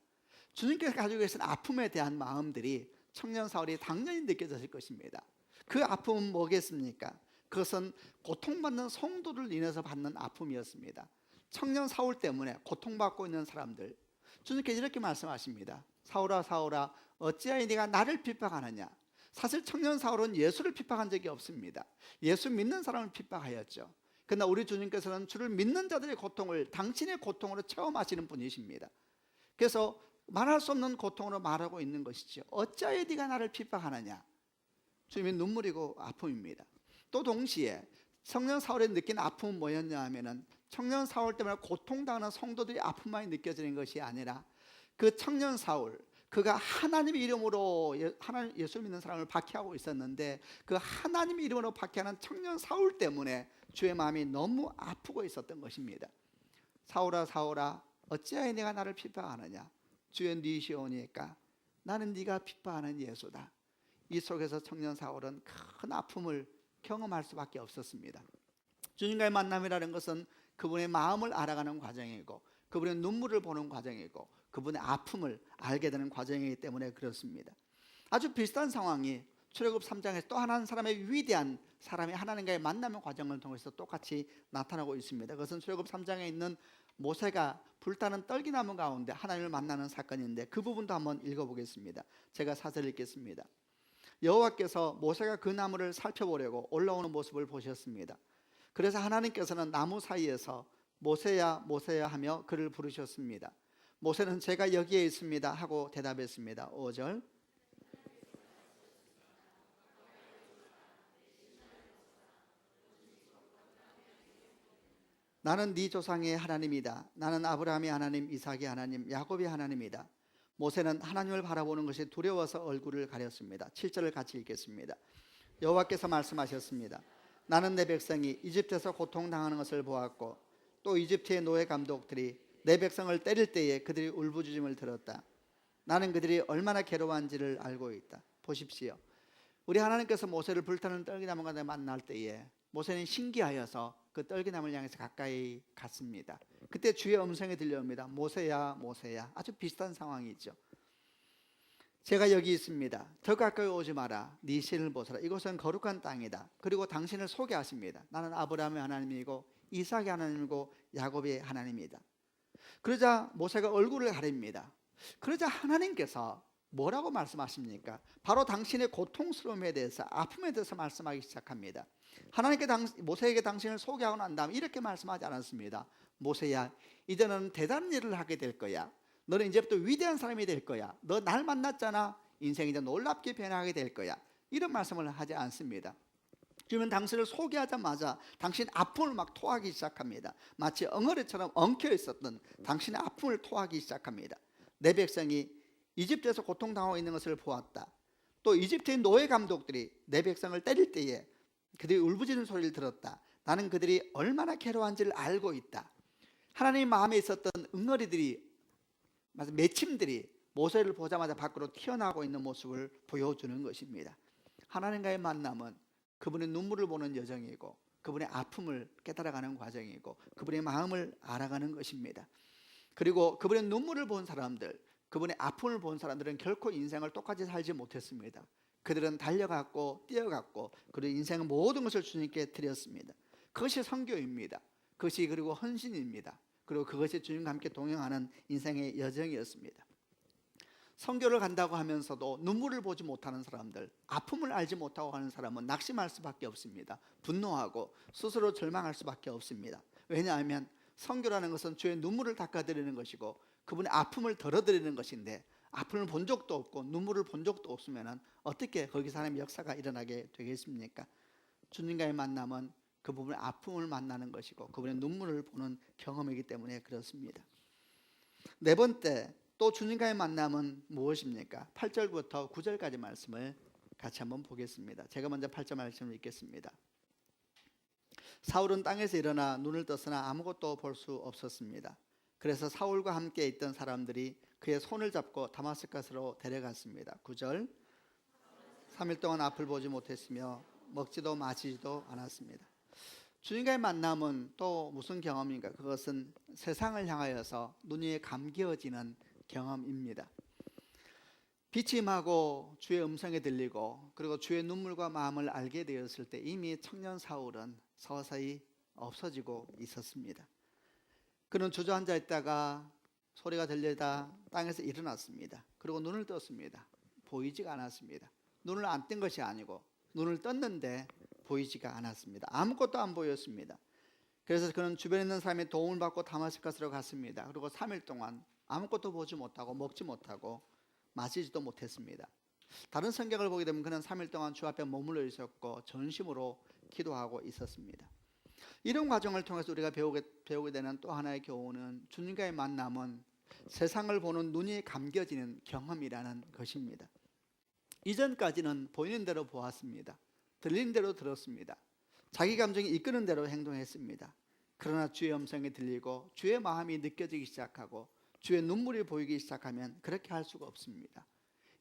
주님께서 가지고 계신 아픔에 대한 마음들이 청년 사울이 당연히 느껴졌을 것입니다. 그 아픔은 뭐겠습니까? 그것은 고통받는 성도를 인해서 받는 아픔이었습니다. 청년 사울 때문에 고통받고 있는 사람들, 주님께서 이렇게 말씀하십니다. 사울아 사울아 어찌하여 네가 나를 핍박하느냐? 사실 청년 사울은 예수를 핍박한 적이 없습니다. 예수 믿는 사람을 핍박하였죠. 그러나 우리 주님께서는 주를 믿는 자들의 고통을 당신의 고통으로 체험하시는 분이십니다. 그래서 말할 수 없는 고통으로 말하고 있는 것이죠. 어찌하여 네가 나를 핍박하느냐? 주님의 눈물이고 아픔입니다. 또 동시에 청년 사울이 느낀 아픔은 뭐였냐 하면은, 청년 사울 때문에 고통당하는 성도들이 아픔만이 느껴지는 것이 아니라 그 청년 사울, 그가 하나님의 이름으로 하나님 예수 믿는 사람을 박해하고 있었는데 그 하나님의 이름으로 박해하는 청년 사울 때문에 주의 마음이 너무 아프고 있었던 것입니다. 사울아 사울아 어찌하여 네가 나를 핍박하느냐? 주여 니시오니까 나는 네가 핍박하는 예수다. 이 속에서 청년 사울은 큰 아픔을 경험할 수밖에 없었습니다. 주님과의 만남이라는 것은 그분의 마음을 알아가는 과정이고 그분의 눈물을 보는 과정이고 그분의 아픔을 알게 되는 과정이기 때문에 그렇습니다. 아주 비슷한 상황이 출애굽 3장에서 또 한 사람의 위대한 사람이 하나님과의 만남의 과정을 통해서 똑같이 나타나고 있습니다. 그것은 출애굽 3장에 있는 모세가 불타는 떨기나무 가운데 하나님을 만나는 사건인데 그 부분도 한번 읽어보겠습니다. 제가 사절 읽겠습니다. 여호와께서 모세가 그 나무를 살펴보려고 올라오는 모습을 보셨습니다. 그래서 하나님께서는 나무 사이에서 모세야 모세야 하며 그를 부르셨습니다. 모세는 제가 여기에 있습니다 하고 대답했습니다. 5절 나는 네 조상의 하나님이다. 나는 아브라함의 하나님, 이삭의 하나님, 야곱의 하나님이다. 모세는 하나님을 바라보는 것이 두려워서 얼굴을 가렸습니다. 7절을 같이 읽겠습니다. 여호와께서 말씀하셨습니다. 나는 내 백성이 이집트에서 고통당하는 것을 보았고 또 이집트의 노예 감독들이 내 백성을 때릴 때에 그들이 울부짖음을 들었다. 나는 그들이 얼마나 괴로워한지를 알고 있다. 보십시오. 우리 하나님께서 모세를 불타는 떨기나무가 만날 때에 모세는 신기하여서 그 떨기나무를 향해서 가까이 갔습니다. 그때 주의 음성이 들려옵니다. 모세야 모세야. 아주 비슷한 상황이죠. 제가 여기 있습니다. 더 가까이 오지 마라. 네 신을 보소라. 이곳은 거룩한 땅이다. 그리고 당신을 소개하십니다. 나는 아브라함의 하나님이고 이삭의 하나님이고 야곱의 하나님이다. 그러자 모세가 얼굴을 가립니다. 그러자 하나님께서 뭐라고 말씀하십니까? 바로 당신의 고통스러움에 대해서 아픔에 대해서 말씀하기 시작합니다. 하나님께 모세에게 당신을 소개하고 난 다음 이렇게 말씀하지 않았습니다. 모세야 이제는 대단한 일을 하게 될 거야. 너는 이제부터 위대한 사람이 될 거야. 너 날 만났잖아. 인생이 이제 놀랍게 변하게 될 거야. 이런 말씀을 하지 않습니다. 주님은 당신을 소개하자마자 당신 아픔을 막 토하기 시작합니다. 마치 엉어리처럼 엉켜 있었던 당신의 아픔을 토하기 시작합니다. 내 백성이 이집트에서 고통당하고 있는 것을 보았다. 또 이집트의 노예 감독들이 내 백성을 때릴 때에 그들이 울부짖는 소리를 들었다. 나는 그들이 얼마나 괴로워한지를 알고 있다. 하나님 마음에 있었던 응어리들이 매침들이 모세를 보자마자 밖으로 튀어나오고 있는 모습을 보여주는 것입니다. 하나님과의 만남은 그분의 눈물을 보는 여정이고 그분의 아픔을 깨달아가는 과정이고 그분의 마음을 알아가는 것입니다. 그리고 그분의 눈물을 본 사람들, 그분의 아픔을 본 사람들은 결코 인생을 똑같이 살지 못했습니다. 그들은 달려갔고 뛰어갔고 그리고 인생의 모든 것을 주님께 드렸습니다. 그것이 선교입니다. 그것이 그리고 헌신입니다. 그리고 그것이 주님과 함께 동행하는 인생의 여정이었습니다. 선교를 간다고 하면서도 눈물을 보지 못하는 사람들, 아픔을 알지 못하고 하는 사람은 낙심할 수밖에 없습니다. 분노하고 스스로 절망할 수밖에 없습니다. 왜냐하면 선교라는 것은 주의 눈물을 닦아드리는 것이고 그분의 아픔을 덜어드리는 것인데 아픔을 본 적도 없고 눈물을 본 적도 없으면 어떻게 거기서 하나님의 역사가 일어나게 되겠습니까? 주님과의 만남은 그 부분의 아픔을 만나는 것이고 그분의 눈물을 보는 경험이기 때문에 그렇습니다. 네 번째, 또 주님과의 만남은 무엇입니까? 8절부터 9절까지 말씀을 같이 한번 보겠습니다. 제가 먼저 8절 말씀을 읽겠습니다. 사울은 땅에서 일어나 눈을 떴으나 아무것도 볼 수 없었습니다. 그래서 사울과 함께 있던 사람들이 그의 손을 잡고 다마스커스로 데려갔습니다. 9절 3일 동안 앞을 보지 못했으며 먹지도 마시지도 않았습니다. 주님과의 만남은 또 무슨 경험인가? 그것은 세상을 향하여서 눈이 감겨지는 경험입니다. 빛이 임하고 주의 음성이 들리고 그리고 주의 눈물과 마음을 알게 되었을 때 이미 청년 사울은 서서히 없어지고 있었습니다. 그는 주저앉아 있다가 소리가 들리다 땅에서 일어났습니다. 그리고 눈을 떴습니다. 보이지가 않았습니다. 눈을 안 뜬 것이 아니고 눈을 떴는데 보이지가 않았습니다. 아무것도 안 보였습니다. 그래서 그는 주변에 있는 사람의 도움을 받고 다마스커스로 갔습니다. 그리고 3일 동안 아무것도 보지 못하고 먹지 못하고 마시지도 못했습니다. 다른 성경을 보게 되면 그는 3일 동안 주 앞에 머물러 있었고 전심으로 기도하고 있었습니다. 이런 과정을 통해서 우리가 배우게 되는 또 하나의 교훈은 주님과의 만남은 세상을 보는 눈이 감겨지는 경험이라는 것입니다. 이전까지는 보이는 대로 보았습니다. 들리는 대로 들었습니다. 자기 감정이 이끄는 대로 행동했습니다. 그러나 주의 음성이 들리고 주의 마음이 느껴지기 시작하고 주의 눈물이 보이기 시작하면 그렇게 할 수가 없습니다.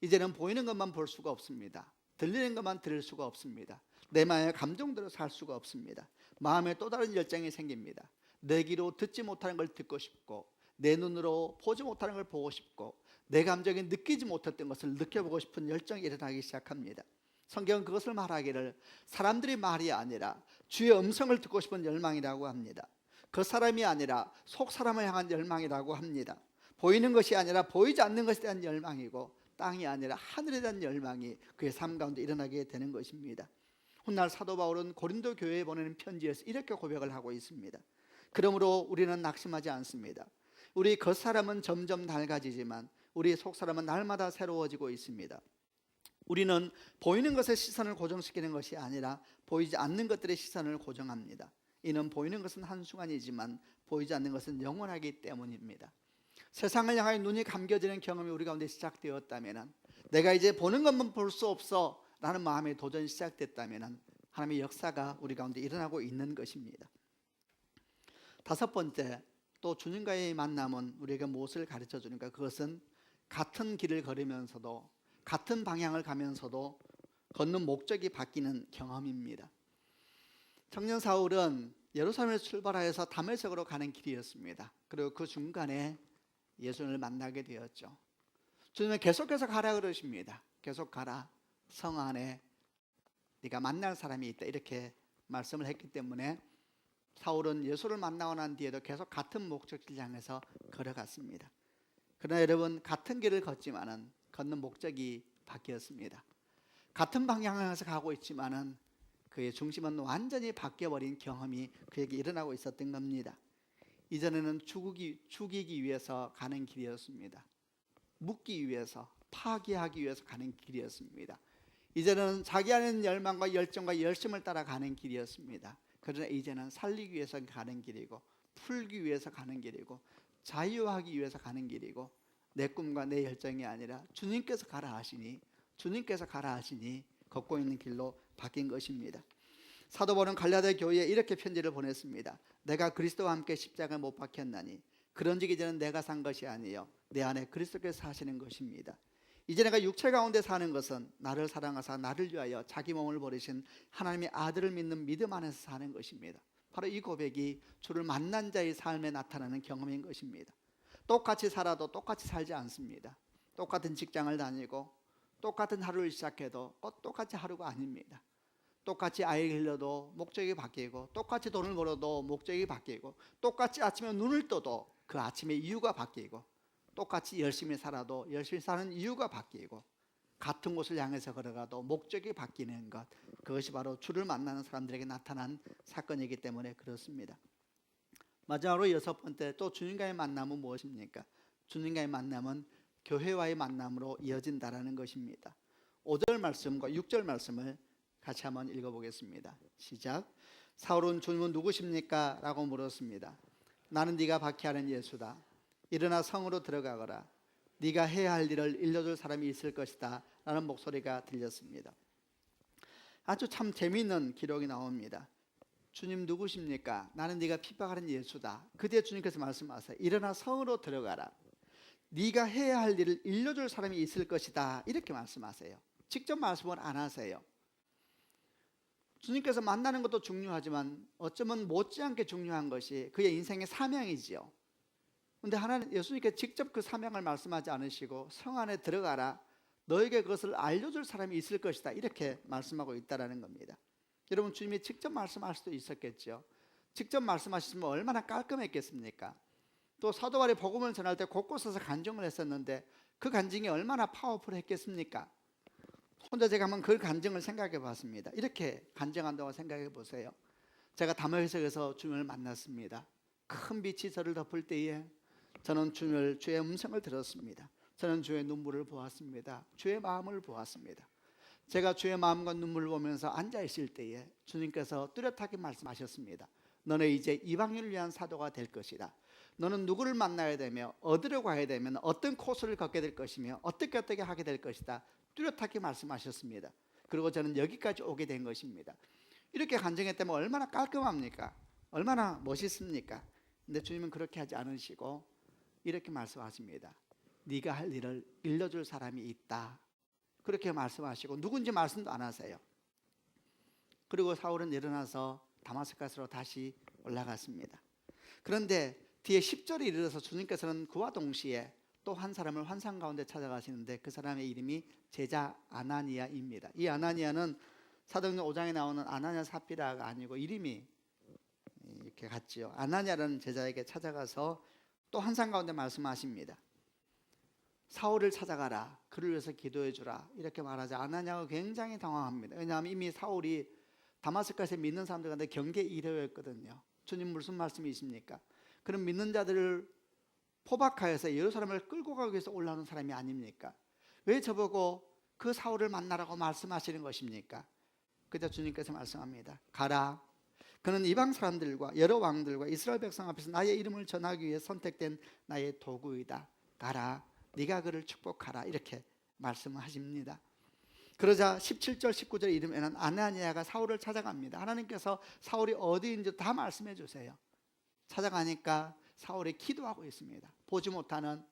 이제는 보이는 것만 볼 수가 없습니다. 들리는 것만 들을 수가 없습니다. 내 마음의 감정대로 살 수가 없습니다. 마음에 또 다른 열정이 생깁니다. 내 귀로 듣지 못하는 걸 듣고 싶고 내 눈으로 보지 못하는 걸 보고 싶고 내 감정이 느끼지 못했던 것을 느껴보고 싶은 열정이 일어나기 시작합니다. 성경은 그것을 말하기를 사람들이 말이 아니라 주의 음성을 듣고 싶은 열망이라고 합니다. 그 사람이 아니라 속 사람을 향한 열망이라고 합니다. 보이는 것이 아니라 보이지 않는 것에 대한 열망이고 땅이 아니라 하늘에 대한 열망이 그의 삶 가운데 일어나게 되는 것입니다. 훗날 사도 바울은 고린도 교회에 보내는 편지에서 이렇게 고백을 하고 있습니다. 그러므로 우리는 낙심하지 않습니다. 우리 겉사람은 점점 낡아지지만 우리 속사람은 날마다 새로워지고 있습니다. 우리는 보이는 것의 시선을 고정시키는 것이 아니라 보이지 않는 것들의 시선을 고정합니다. 이는 보이는 것은 한순간이지만 보이지 않는 것은 영원하기 때문입니다. 세상을 향하여 눈이 감겨지는 경험이 우리 가운데 시작되었다면, 내가 이제 보는 것만 볼 수 없어 라는 마음의 도전이 시작됐다면 하나님의 역사가 우리 가운데 일어나고 있는 것입니다. 다섯 번째, 또 주님과의 만남은 우리에게 무엇을 가르쳐 주는가? 그것은 같은 길을 걸으면서도 같은 방향을 가면서도 걷는 목적이 바뀌는 경험입니다. 청년 사울은 예루살렘에서 출발하여서 다메섹으로 가는 길이었습니다. 그리고 그 중간에 예수님을 만나게 되었죠. 주님은 계속해서 가라 그러십니다. 계속 가라. 성 안에 네가 만날 사람이 있다, 이렇게 말씀을 했기 때문에 사울은 예수를 만나고 난 뒤에도 계속 같은 목적지를 향해서 걸어갔습니다. 그러나 여러분, 같은 길을 걷지만은 걷는 목적이 바뀌었습니다. 같은 방향에서 가고 있지만은 그의 중심은 완전히 바뀌어버린 경험이 그에게 일어나고 있었던 겁니다. 이전에는 죽이기 위해서 가는 길이었습니다. 묻기 위해서, 파괴하기 위해서 가는 길이었습니다. 이제는 자기 안에 있는 열망과 열정과 열심을 따라 가는 길이었습니다. 그러나 이제는 살리기 위해서 가는 길이고, 풀기 위해서 가는 길이고, 자유하기 위해서 가는 길이고, 내 꿈과 내 열정이 아니라 주님께서 가라 하시니 걷고 있는 길로 바뀐 것입니다. 사도 바울은 갈라디아 교회에 이렇게 편지를 보냈습니다. 내가 그리스도와 함께 십자가에 못 박혔나니 그런즉 이제는 내가 산 것이 아니요 내 안에 그리스도께서 사시는 것입니다. 이제 내가 육체 가운데 사는 것은 나를 사랑하사 나를 위하여 자기 몸을 버리신 하나님의 아들을 믿는 믿음 안에서 사는 것입니다. 바로 이 고백이 주를 만난 자의 삶에 나타나는 경험인 것입니다. 똑같이 살아도 똑같이 살지 않습니다. 똑같은 직장을 다니고 똑같은 하루를 시작해도 똑같이 하루가 아닙니다. 똑같이 아이를 길러도 목적이 바뀌고, 똑같이 돈을 벌어도 목적이 바뀌고, 똑같이 아침에 눈을 떠도 그 아침의 이유가 바뀌고, 똑같이 열심히 살아도 열심히 사는 이유가 바뀌고, 같은 곳을 향해서 걸어가도 목적이 바뀌는 것, 그것이 바로 주를 만나는 사람들에게 나타난 사건이기 때문에 그렇습니다. 마지막으로 여섯 번째, 또 주님과의 만남은 무엇입니까? 주님과의 만남은 교회와의 만남으로 이어진다라는 것입니다. 5절 말씀과 6절 말씀을 같이 한번 읽어보겠습니다. 시작. 사울은 주님은 누구십니까? 라고 물었습니다. 나는 네가 박해하는 예수다. 일어나 성으로 들어가거라. 네가 해야 할 일을 일러줄 사람이 있을 것이다 라는 목소리가 들렸습니다. 아주 참 재미있는 기록이 나옵니다. 주님 누구십니까? 나는 네가 핍박하는 예수다. 그때 주님께서 말씀하세요. 일어나 성으로 들어가라. 네가 해야 할 일을 일러줄 사람이 있을 것이다, 이렇게 말씀하세요. 직접 말씀을 안 하세요. 주님께서 만나는 것도 중요하지만 어쩌면 못지않게 중요한 것이 그의 인생의 사명이지요. 그런데 하나님, 예수님께 직접 그 사명을 말씀하지 않으시고 성 안에 들어가라, 너에게 그것을 알려줄 사람이 있을 것이다, 이렇게 말씀하고 있다는 겁니다. 여러분, 주님이 직접 말씀할 수도 있었겠죠. 직접 말씀하셨으면 얼마나 깔끔했겠습니까? 또 사도 바울이 복음을 전할 때 곳곳에서 간증을 했었는데 그 간증이 얼마나 파워풀했겠습니까? 혼자 제가 한번 그 간증을 생각해 봤습니다. 이렇게 간증한다고 생각해 보세요. 제가 다메섹에서 주님을 만났습니다. 큰 빛이 저를 덮을 때에 저는 주의 음성을 들었습니다. 저는 주의 눈물을 보았습니다. 주의 마음을 보았습니다. 제가 주의 마음과 눈물을 보면서 앉아 있을 때에 주님께서 뚜렷하게 말씀하셨습니다. 너네 이제 이방인을 위한 사도가 될 것이다. 너는 누구를 만나야 되며 어디로 가야 되면 어떤 코스를 걷게 될 것이며 어떻게 하게 될 것이다. 뚜렷하게 말씀하셨습니다. 그리고 저는 여기까지 오게 된 것입니다. 이렇게 간증했다면 얼마나 깔끔합니까? 얼마나 멋있습니까? 근데 주님은 그렇게 하지 않으시고 이렇게 말씀하십니다. 네가 할 일을 일러줄 사람이 있다. 그렇게 말씀하시고 누군지 말씀도 안 하세요. 그리고 사울은 일어나서 다마스커스로 다시 올라갔습니다. 그런데 뒤에 10절에 이르러서 주님께서는 그와 동시에 또 한 사람을 환상 가운데 찾아가시는데 그 사람의 이름이 제자 아나니아입니다. 이 아나니아는 사도행전 5장에 나오는 아나니아 삽비라가 아니고 이름이 이렇게 같지요. 아나니아라는 제자에게 찾아가서 또 환상 가운데 말씀하십니다. 사울을 찾아가라. 그를 위해서 기도해 주라. 이렇게 말하자 아나니아가 굉장히 당황합니다. 왜냐하면 이미 사울이 다마스커스에 믿는 사람들 가운데 경계 1호였거든요. 주님 무슨 말씀이십니까? 그럼 믿는 자들을 포박하여서 예루살렘을 끌고 가기 위해서 올라오는 사람이 아닙니까? 왜 저보고 그 사울을 만나라고 말씀하시는 것입니까? 그때 주님께서 말씀합니다. 가라. 그는 이방 사람들과 여러 왕들과 이스라엘 백성 앞에서 나의 이름을 전하기 위해 선택된 나의 도구이다. 가라. 네가 그를 축복하라. 이렇게 말씀하십니다. 그러자 17절 19절 이름에는 아나니아가 사울을 찾아갑니다. 하나님께서 사울이 어디인지 다 말씀해 주세요. 찾아가니까 사울이 기도하고 있습니다. 보지 못하는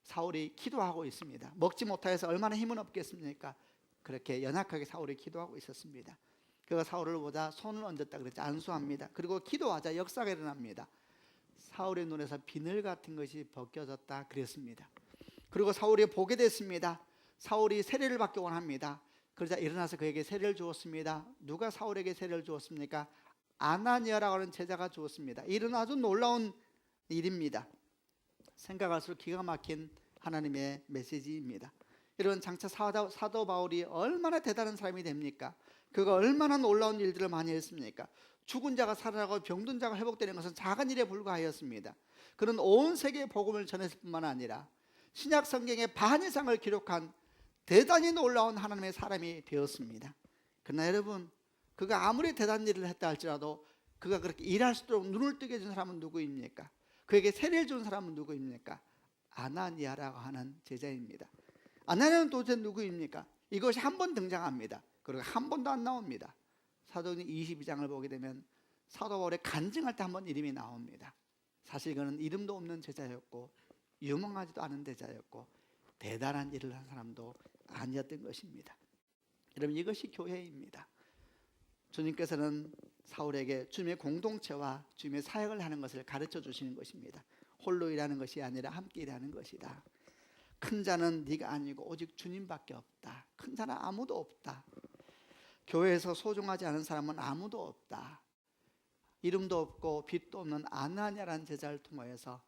사울이 기도하고 있습니다. 먹지 못하여서 얼마나 힘은 없겠습니까? 그렇게 연약하게 사울이 기도하고 있었습니다. 그가 사울을 보자 손을 얹었다 그랬지 안수합니다. 그리고 기도하자 역사가 일어납니다. 사울의 눈에서 비늘 같은 것이 벗겨졌다 그랬습니다. 그리고 사울이 보게 됐습니다. 사울이 세례를 받기 원합니다. 그러자 일어나서 그에게 세례를 주었습니다. 누가 사울에게 세례를 주었습니까? 아나니아라고 하는 제자가 주었습니다. 이는 아주 놀라운 일입니다. 생각할수록 기가 막힌 하나님의 메시지입니다. 여러분 장차 사도 바울이 얼마나 대단한 사람이 됩니까? 그가 얼마나 놀라운 일들을 많이 했습니까? 죽은 자가 살아나고 병든 자가 회복되는 것은 작은 일에 불과하였습니다. 그는 온 세계에 복음을 전했을 뿐만 아니라 신약 성경의 반 이상을 기록한 대단히 놀라운 하나님의 사람이 되었습니다. 그러나 여러분 그가 아무리 대단한 일을 했다 할지라도 그가 그렇게 일할 수 있도록 눈을 뜨게 해준 사람은 누구입니까? 그에게 세례를 준 사람은 누구입니까? 아나니아라고 하는 제자입니다. 아나니아는 도대체 누구입니까? 이것이 한 번 등장합니다. 그리고 한 번도 안 나옵니다. 사도행전 22장을 보게 되면 사도 바울이 간증할 때 한 번 이름이 나옵니다. 사실 그는 이름도 없는 제자였고 유명하지도 않은 제자였고 대단한 일을 한 사람도 아니었던 것입니다. 여러분 이것이 교회입니다. 주님께서는 사울에게 주님의 공동체와 주님의 사역을 하는 것을 가르쳐 주시는 것입니다. 홀로 일하는 것이 아니라 함께 일하는 것이다. 큰 자는 네가 아니고 오직 주님밖에 없다. 큰 자는 아무도 없다. 교회에서 소중하지 않은 사람은 아무도 없다. 이름도 없고 빛도 없는 아나니아라는 제자를 통하여서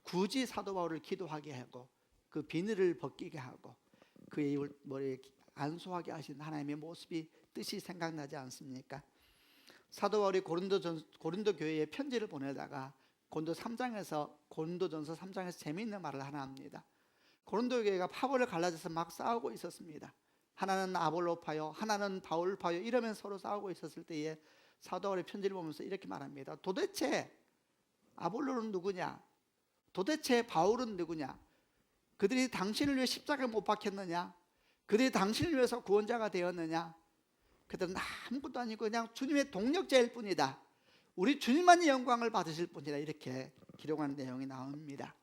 굳이 사도 바울을 기도하게 하고 그 비늘을 벗기게 하고 그의 머리에 안수하게 하신 하나님의 모습이 뜻이 생각나지 않습니까? 사도 바울이 고린도 교회에 편지를 보내다가 고린도전서 3장에서 재미있는 말을 하나 합니다. 고린도 교회가 파벌을 갈라져서 막 싸우고 있었습니다. 하나는 아볼로파요, 하나는 바울파요 이러면서 서로 싸우고 있었을 때에 사도 바울의 편지를 보면서 이렇게 말합니다. 도대체 아볼로는 누구냐? 도대체 바울은 누구냐? 그들이 당신을 위해 십자가에 못 박혔느냐? 그들이 당신을 위해서 구원자가 되었느냐? 그들은 아무것도 아니고 그냥 주님의 동력자일 뿐이다. 우리 주님만이 영광을 받으실 뿐이다. 이렇게 기록하는 내용이 나옵니다.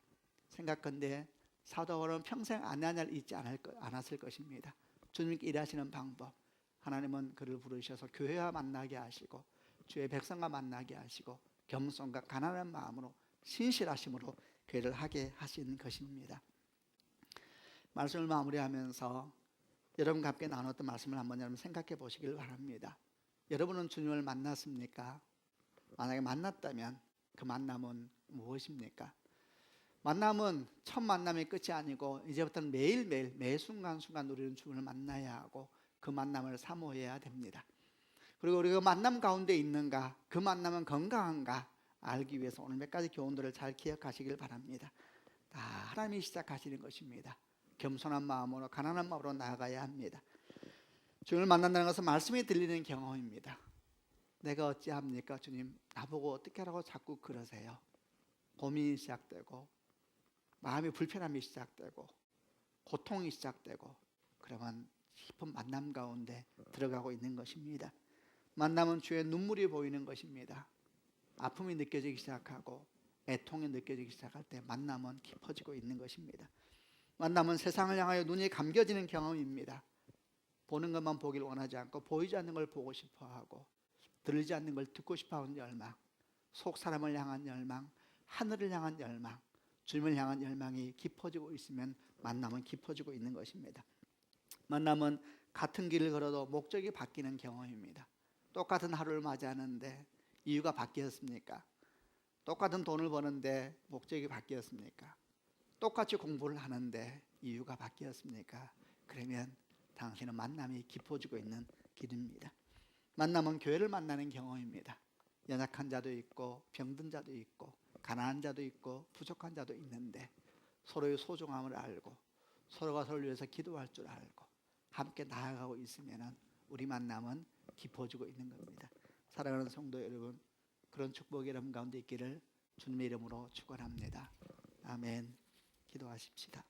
생각컨대 사도 바울은 평생 아나니아를 잊지 않았을 것입니다. 주님께 일하시는 방법, 하나님은 그를 부르셔서 교회와 만나게 하시고 주의 백성과 만나게 하시고 겸손과 가난한 마음으로 신실하심으로 교회를 하게 하신 것입니다. 말씀을 마무리하면서 여러분과 함께 나눴던 말씀을 한번 여러분 생각해 보시길 바랍니다. 여러분은 주님을 만났습니까? 만약에 만났다면 그 만남은 무엇입니까? 만남은 첫 만남의 끝이 아니고 이제부터는 매일매일 매 순간순간 우리는 주님을 만나야 하고 그 만남을 사모해야 됩니다. 그리고 우리가 만남 가운데 있는가, 그 만남은 건강한가 알기 위해서 오늘 몇 가지 교훈들을 잘 기억하시길 바랍니다. 다 하나님이 시작하시는 것입니다. 겸손한 마음으로 가난한 마음으로 나아가야 합니다. 주님을 만난다는 것은 말씀이 들리는 경험입니다. 내가 어찌합니까? 주님 나보고 어떻게 하라고 자꾸 그러세요. 고민이 시작되고 마음의 불편함이 시작되고 고통이 시작되고 그러면 깊은 만남 가운데 들어가고 있는 것입니다. 만남은 주의 눈물이 보이는 것입니다. 아픔이 느껴지기 시작하고 애통이 느껴지기 시작할 때 만남은 깊어지고 있는 것입니다. 만남은 세상을 향하여 눈이 감겨지는 경험입니다. 보는 것만 보기를 원하지 않고 보이지 않는 걸 보고 싶어하고 들리지 않는 걸 듣고 싶어하는 열망, 속 사람을 향한 열망, 하늘을 향한 열망, 주님을 향한 열망이 깊어지고 있으면 만남은 깊어지고 있는 것입니다. 만남은 같은 길을 걸어도 목적이 바뀌는 경험입니다. 똑같은 하루를 맞이하는데 이유가 바뀌었습니까? 똑같은 돈을 버는데 목적이 바뀌었습니까? 똑같이 공부를 하는데 이유가 바뀌었습니까? 그러면 당신은 만남이 깊어지고 있는 길입니다. 만남은 교회를 만나는 경험입니다. 연약한 자도 있고 병든 자도 있고 가난한 자도 있고 부족한 자도 있는데 서로의 소중함을 알고 서로가 서로를 위해서 기도할 줄 알고 함께 나아가고 있으면 우리 만남은 깊어지고 있는 겁니다. 사랑하는 성도 여러분, 그런 축복이 여러분 가운데 있기를 주님의 이름으로 축원합니다. 아멘. 기도하십시다.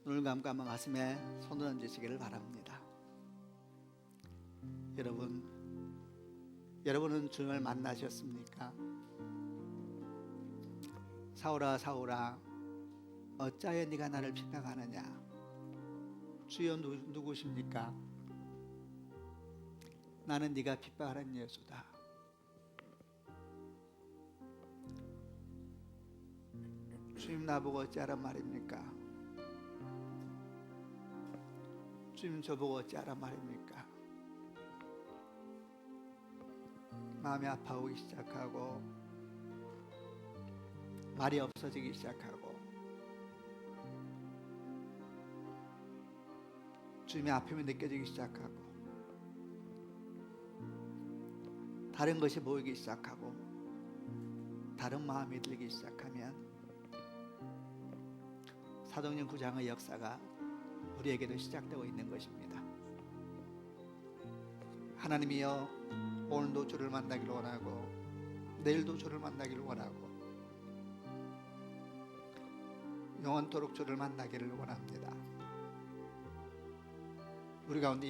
눈을 감고 한번 가슴에 손을 얹으시기를 바랍니다. 여러분은 주님을 만나셨습니까? 사울아 사울아 어찌하여 네가 나를 핍박하느냐? 주여 누구십니까? 나는 네가 핍박하는 예수다. 주님 나보고 어찌하란 말입니까? 주님 저보고 어찌하란 말입니까? 마음이 아파오기 시작하고 말이 없어지기 시작하고 주님의 아픔이 느껴지기 시작하고 다른 것이 보이기 시작하고 다른 마음이 들기 시작하면 사도행전 9장의 역사가 우리에게도 시작되고 있는 것입니다. 하나님이여 오늘도 주를 만나기를 원하고 내일도 주를 만나기를 원하고 영원토록 주를 만나기를 원합니다. 우리 가운데